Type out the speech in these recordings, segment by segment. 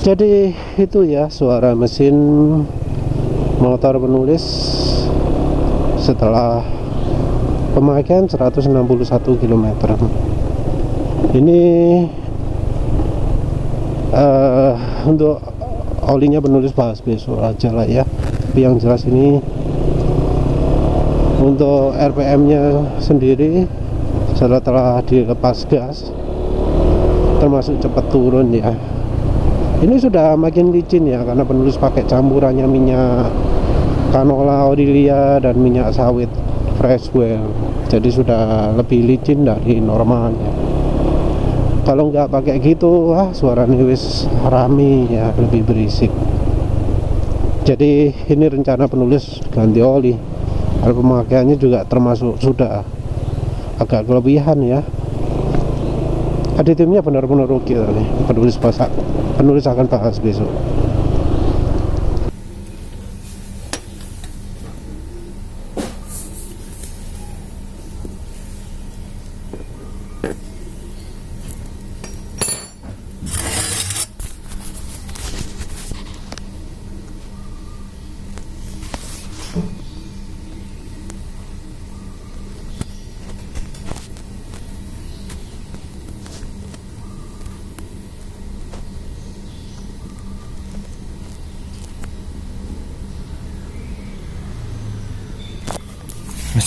Jadi itu ya suara mesin motor penulis setelah pemakaian 161 km. Ini untuk olinya penulis bahas besok aja lah ya. Tapi yang jelas ini untuk RPM nya sendiri setelah dilepas gas termasuk cepat turun ya. Ini sudah makin licin ya, karena penulis pakai campurannya minyak canola olilia dan minyak sawit fresh well. Jadi sudah lebih licin dari normalnya. Kalau nggak pakai gitu, suaranya wis rame ya, lebih berisik. Jadi ini rencana penulis ganti oli. Kalau pemakaiannya juga termasuk sudah agak kelebihan ya. Aditifnya benar-benar oke nih. Penulis akan bahas besok.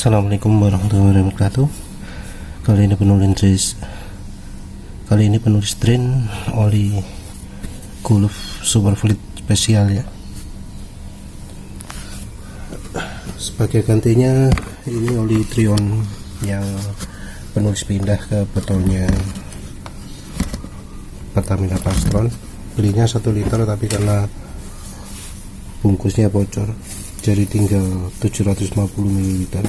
Assalamualaikum warahmatullahi wabarakatuh. Kali ini penulis drain oli Gulf Super Fleet spesial ya. Sebagai gantinya ini oli Trion yang penulis pindah ke botolnya Pertamina Pastron. Belinya 1 liter tapi karena bungkusnya bocor jadi tinggal 750 ml.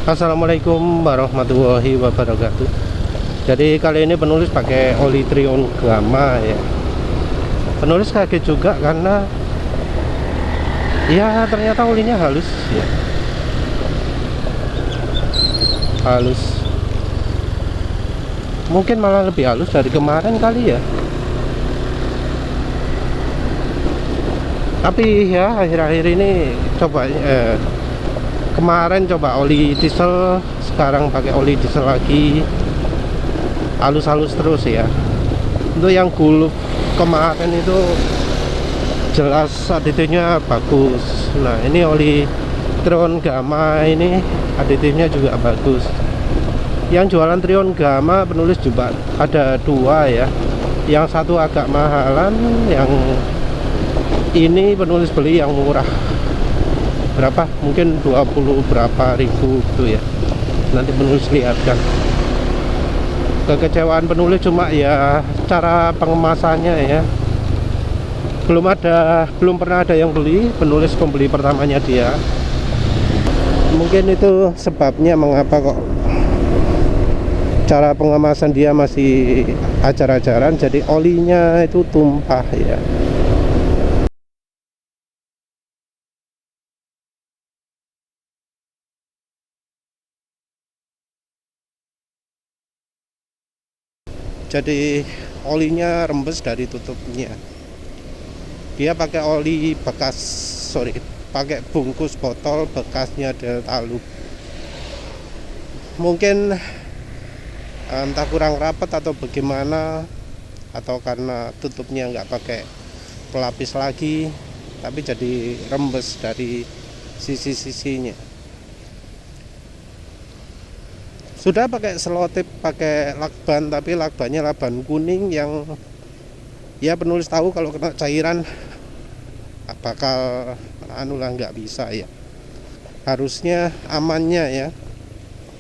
Assalamualaikum warahmatullahi wabarakatuh. Jadi kali ini penulis pakai oli Trion Gamma ya. Penulis kaget juga karena ya ternyata olinya halus ya. Halus. Mungkin malah lebih halus dari kemarin kali ya. Tapi ya akhir-akhir ini kemarin coba oli diesel, sekarang pakai oli diesel lagi, halus-halus terus ya. Untuk yang Gulf kemarin itu jelas aditifnya bagus. Nah ini oli Trion Gamma ini aditifnya juga bagus. Yang jualan Trion Gamma penulis juga ada 2 ya. Yang satu agak mahalan, yang ini penulis beli yang murah. Berapa? Mungkin 20 berapa ribu gitu ya. Nanti penulis lihatkan. Kekecewaan penulis cuma ya cara pengemasannya ya. Belum pernah ada yang beli, penulis pembeli pertamanya dia. Mungkin itu sebabnya mengapa kok cara pengemasan dia masih ajar-ajaran, jadi olinya itu tumpah ya. Jadi olinya rembes dari tutupnya. Dia pakai oli bekas, pakai bungkus botol bekasnya Delta Loop. Mungkin entah kurang rapat atau bagaimana, atau karena tutupnya nggak pakai pelapis lagi, tapi jadi rembes dari sisi-sisinya. Sudah pakai selotip, pakai lakban, tapi lakbannya lakban kuning yang ya penulis tahu kalau kena cairan bakal nggak bisa ya. Harusnya amannya ya.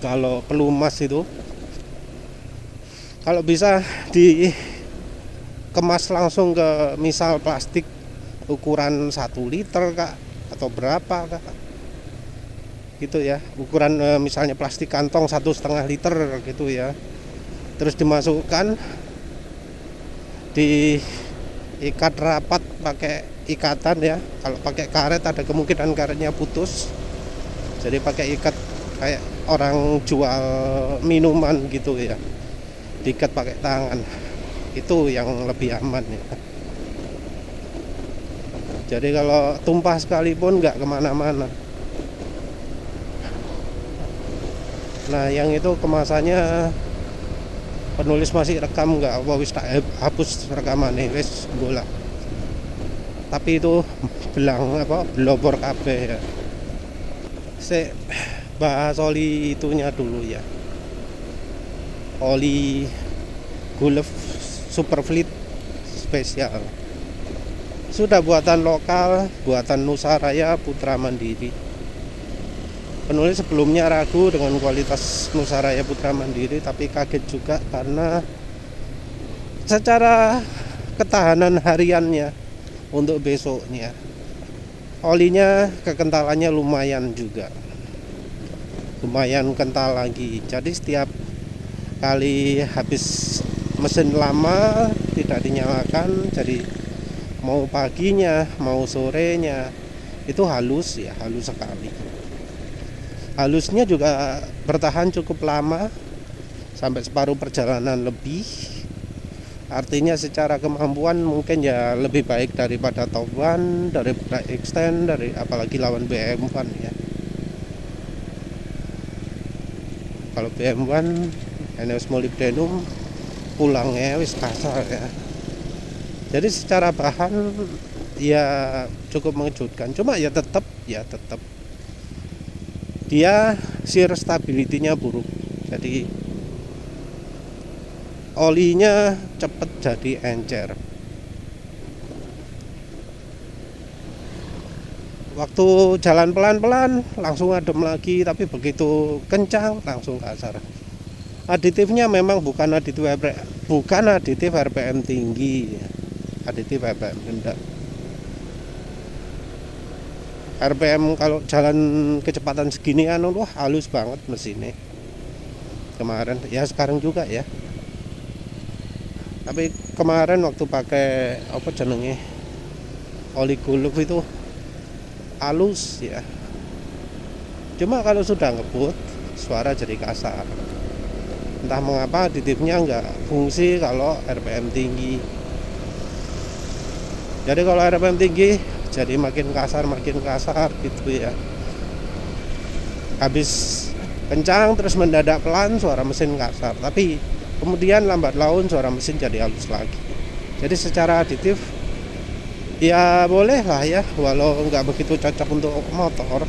Kalau pelumas itu Kalau bisa dikemas langsung ke misal plastik ukuran 1 liter kak, atau berapa kak, gitu ya, ukuran misalnya plastik kantong 1,5 liter gitu ya, terus dimasukkan, diikat rapat pakai ikatan ya. Kalau pakai karet ada kemungkinan karetnya putus, jadi pakai ikat kayak orang jual minuman gitu ya, diikat pakai tangan, itu yang lebih aman ya. Jadi kalau tumpah sekalipun nggak kemana-mana. Nah yang itu kemasannya penulis masih rekam nggak, wis tak hapus rekaman nih, wis bola. Tapi itu belang apa, blobor kabeh ya. Saya bahas oli itunya dulu ya. Oli Gulf Superfleet spesial. Sudah buatan lokal, buatan Nusaraya Putra Mandiri. Penulis sebelumnya ragu dengan kualitas Nusaraya Putra Mandiri, tapi kaget juga karena secara ketahanan hariannya untuk besoknya, olinya kekentalannya lumayan juga, lumayan kental lagi. Jadi setiap kali habis mesin lama tidak dinyalakan, jadi mau paginya mau sorenya itu halus ya, halus sekali. Halusnya juga bertahan cukup lama, sampai separuh perjalanan lebih. Artinya secara kemampuan mungkin ya lebih baik daripada Top One, daripada Extend, dari apalagi lawan BM1 ya. Kalau BM1 NS molybdenum pulangnya wis kasar ya. Jadi secara bahan ya cukup mengejutkan. Cuma ya tetap dia shear stability-nya buruk. Jadi olinya cepet jadi encer. Waktu jalan pelan-pelan langsung adem lagi, tapi begitu kencang langsung kasar. Aditifnya memang bukan aditif RPM tinggi, aditif RPM rendah. RPM kalau jalan kecepatan segini wah halus banget mesinnya kemarin ya, sekarang juga ya. Tapi kemarin waktu pakai apa jenenge oli Gulf itu halus ya. Cuma kalau sudah ngebut suara jadi kasar. Entah mengapa aditifnya nggak fungsi kalau RPM tinggi. Jadi kalau RPM tinggi jadi makin kasar gitu ya. Habis kencang terus mendadak pelan suara mesin kasar, tapi kemudian lambat laun suara mesin jadi halus lagi. Jadi secara aditif ya boleh lah ya, walau nggak begitu cocok untuk motor,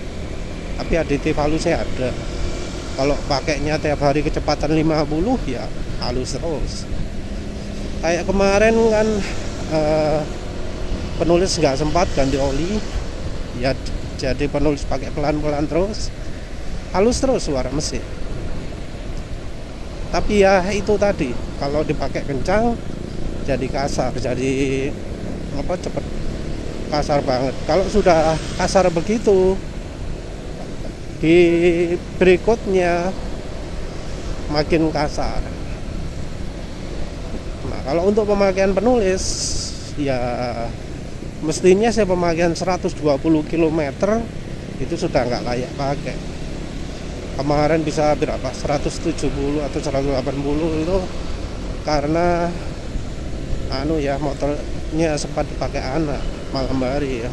tapi aditif halusnya ada. Kalau pakainya tiap hari kecepatan 50 ya halus terus. Kayak kemarin kan penulis nggak sempat ganti oli ya, jadi penulis pakai pelan-pelan terus, halus terus suara mesin. Tapi ya itu tadi, kalau dipakai kencang jadi kasar, jadi apa, cepet kasar banget. Kalau sudah kasar begitu, di berikutnya makin kasar. Nah kalau untuk pemakaian penulis ya mestinya saya pemakaian 120 km itu sudah nggak layak pakai. Kemarin bisa berapa, 170 atau 180 itu karena ya motornya sempat dipakai anak malam hari ya.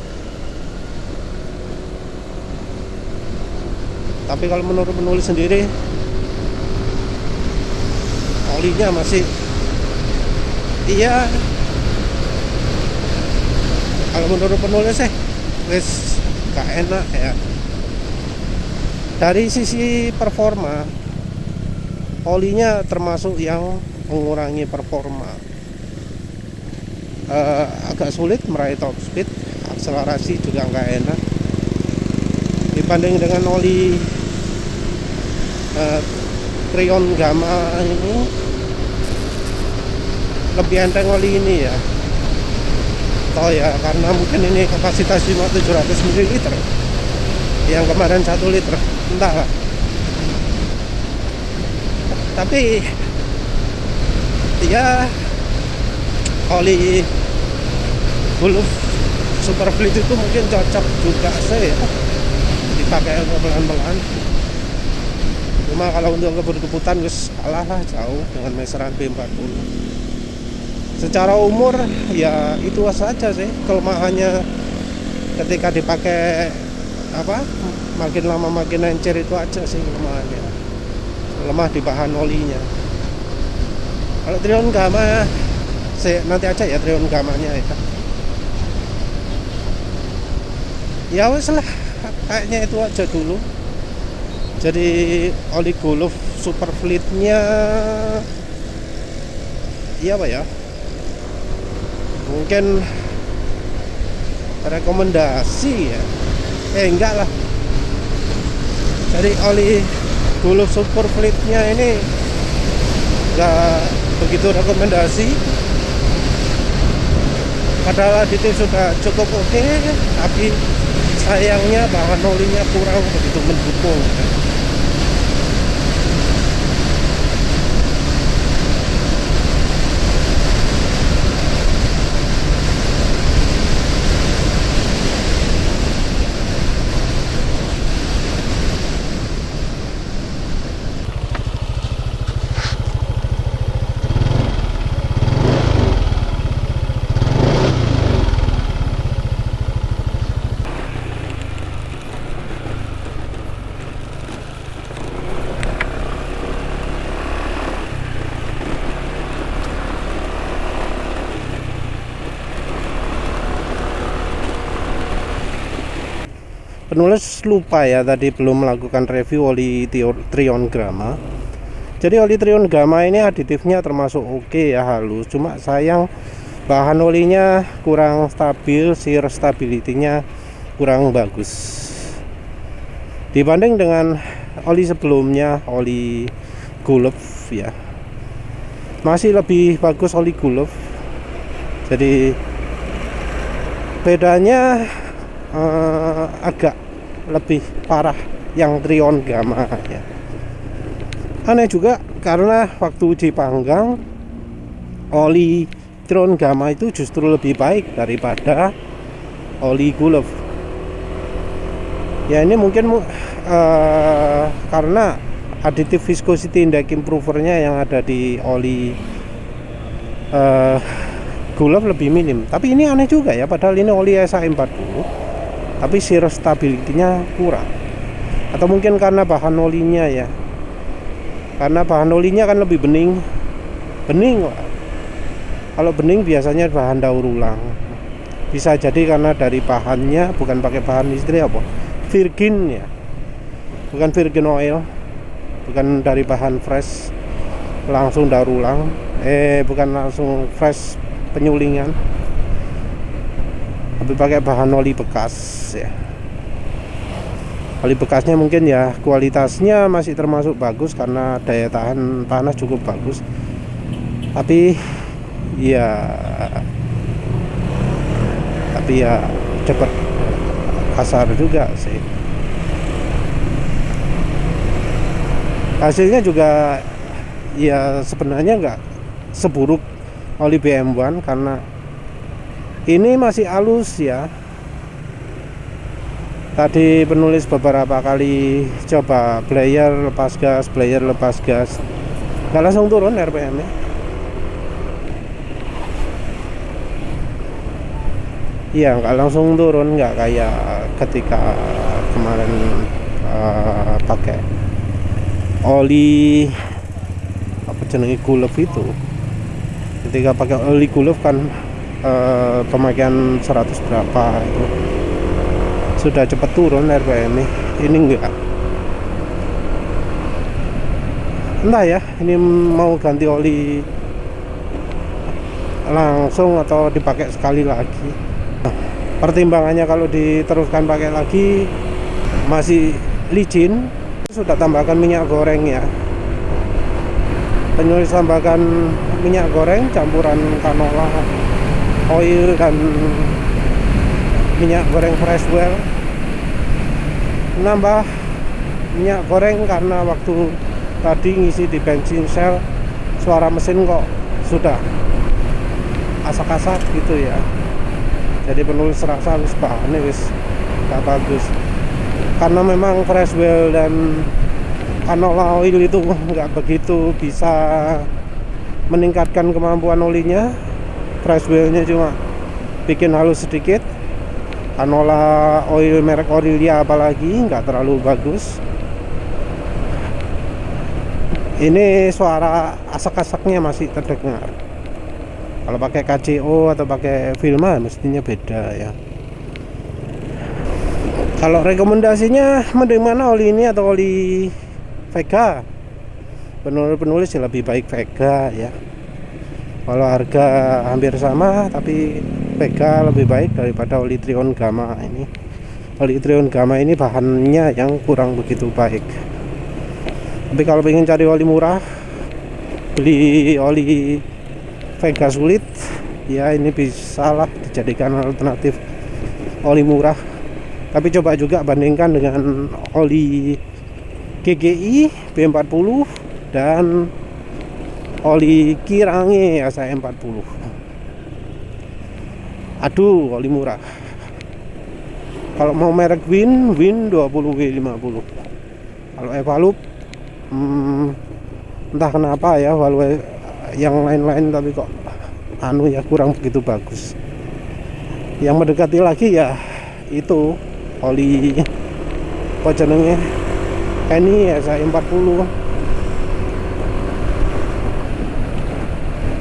Tapi kalau menurut penulis sendiri olinya masih iya. Kalau menurut penulis wis gak enak ya. Dari sisi performa, olinya termasuk yang mengurangi performa. Agak sulit meraih top speed, akselerasi juga nggak enak. Dibanding dengan oli Trion Gamma ini, lebih enteng oli ini ya. Oh ya, karena mungkin ini kapasitas cuma 700 ml, yang kemarin 1 liter, entahlah. Tapi ya oli Gulf Super Fleet itu mungkin cocok juga sih ya, dipakai untuk pelan-pelan. Cuma kalau untuk kebut-kebutan wis kalah lah jauh dengan meseran B40. Secara umur ya itu saja sih kelemahannya, ketika dipakai makin lama makin encer, itu aja sih kelemahannya, lemah di bahan olinya. Kalau Trion Gamma nanti aja ya, Trion Gamma-nya ya wes lah, kayaknya itu aja dulu. Jadi oli Gulf Super Fleet-nya iya ya, mungkin rekomendasi ya, enggak lah. Jadi oli Gulf Super Fleet-nya ini enggak begitu rekomendasi, padahal aditif sudah cukup oke, tapi sayangnya bahan olinya kurang begitu mendukung. Penulis lupa ya, tadi belum melakukan review oli Trion Gamma. Jadi oli Trion Gamma ini aditifnya termasuk oke ya, halus. Cuma sayang bahan olinya kurang stabil, shear stability-nya kurang bagus dibanding dengan oli sebelumnya, oli Gulf ya. Masih lebih bagus oli Gulf. Jadi bedanya agak lebih parah yang Trion Gamma ya. Aneh juga karena waktu uji panggang oli Trion Gamma itu justru lebih baik daripada oli Gulf. Ya ini mungkin karena additive viscosity index improvernya yang ada di oli Gulf lebih minim. Tapi ini aneh juga ya, padahal ini oli SA40, tapi shear stability-nya kurang. Atau mungkin karena bahan olinya ya, karena bahan olinya kan lebih bening. Kalau bening biasanya bahan daur ulang. Bisa jadi karena dari bahannya bukan pakai bahan istri virgin ya, bukan virgin oil, bukan dari bahan fresh langsung daur ulang, bukan langsung fresh penyulingan, tapi pakai bahan oli bekas ya. Oli bekasnya mungkin ya kualitasnya masih termasuk bagus karena daya tahan panas cukup bagus, tapi ya cepat kasar juga sih. Hasilnya juga ya sebenarnya nggak seburuk oli BM1 karena ini masih halus ya. Tadi penulis beberapa kali coba player lepas gas, nggak langsung turun RPM-nya. Iya, nggak langsung turun, nggak kayak ketika kemarin pakai oli Gulf itu. Ketika pakai oli Gulf kan pemakaian 100 berapa itu sudah cepat turun RPM. Ini enggak, entah ya ini mau ganti oli langsung atau dipakai sekali lagi. Pertimbangannya kalau diteruskan pakai lagi masih licin, sudah tambahkan minyak goreng ya. penulis tambahkan minyak goreng campuran canola oil dan minyak goreng fresh well. Nambah minyak goreng karena waktu tadi ngisi di bensin Shell suara mesin kok sudah asak-asak gitu ya. Jadi penulis rasa wis bahane wis gak bagus. Karena memang fresh well dan canola oil itu nggak begitu bisa meningkatkan kemampuan olinya. Fresh well-nya cuma bikin halus sedikit. Canola oil merek Aurelia apalagi nggak terlalu bagus. Ini suara asak-asaknya masih terdengar. Kalau pakai KCO atau pakai Vilma mestinya beda ya. Kalau rekomendasinya mending mana, oli ini atau oli Vega? Penulis ya lebih baik Vega ya. Kalau harga hampir sama, tapi Vega lebih baik daripada oli Trion Gamma ini. Oli Trion Gamma ini bahannya yang kurang begitu baik. Tapi kalau ingin cari oli murah, beli oli Vega sulit ya, ini bisa lah dijadikan alternatif oli murah. Tapi coba juga bandingkan dengan oli GGI B40 dan oli Kirange SAE40. Aduh, oli murah. Kalau mau merek Win 20W50. Kalau Evalup entah kenapa ya, Value yang lain-lain tapi kok ya kurang begitu bagus. Yang mendekati lagi ya itu oli apa jenenge ini SAE40.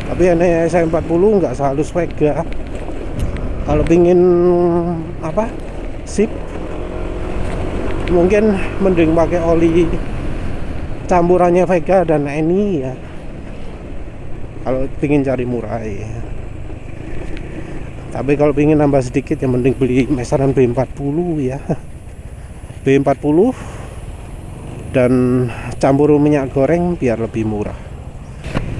Tapi ini SAE40 nggak sehalus Vega. Kalau pingin apa sip, mungkin mending pakai oli campurannya Vega dan ini ya, kalau pingin cari murah ya. Tapi kalau pingin nambah sedikit ya mending beli mesaran B40 ya. B40 dan campur minyak goreng biar lebih murah.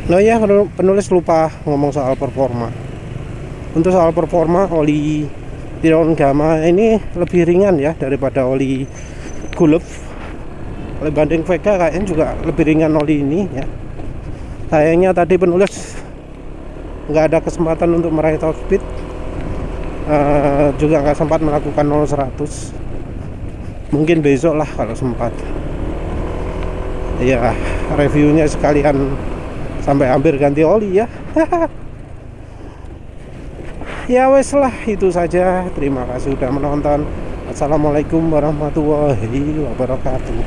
Nah ya, penulis lupa ngomong soal performa. Untuk soal performa, oli Trion Gamma ini lebih ringan ya daripada oli Gulf. Oleh banding Vega kayaknya juga lebih ringan oli ini ya. Sayangnya tadi penulis nggak ada kesempatan untuk meraih top speed, juga nggak sempat melakukan 0-100. Mungkin besok lah kalau sempat ya, reviewnya sekalian sampai hampir ganti oli ya. Ya wes lah, itu saja. Terima kasih sudah menonton. Assalamualaikum warahmatullahi wabarakatuh.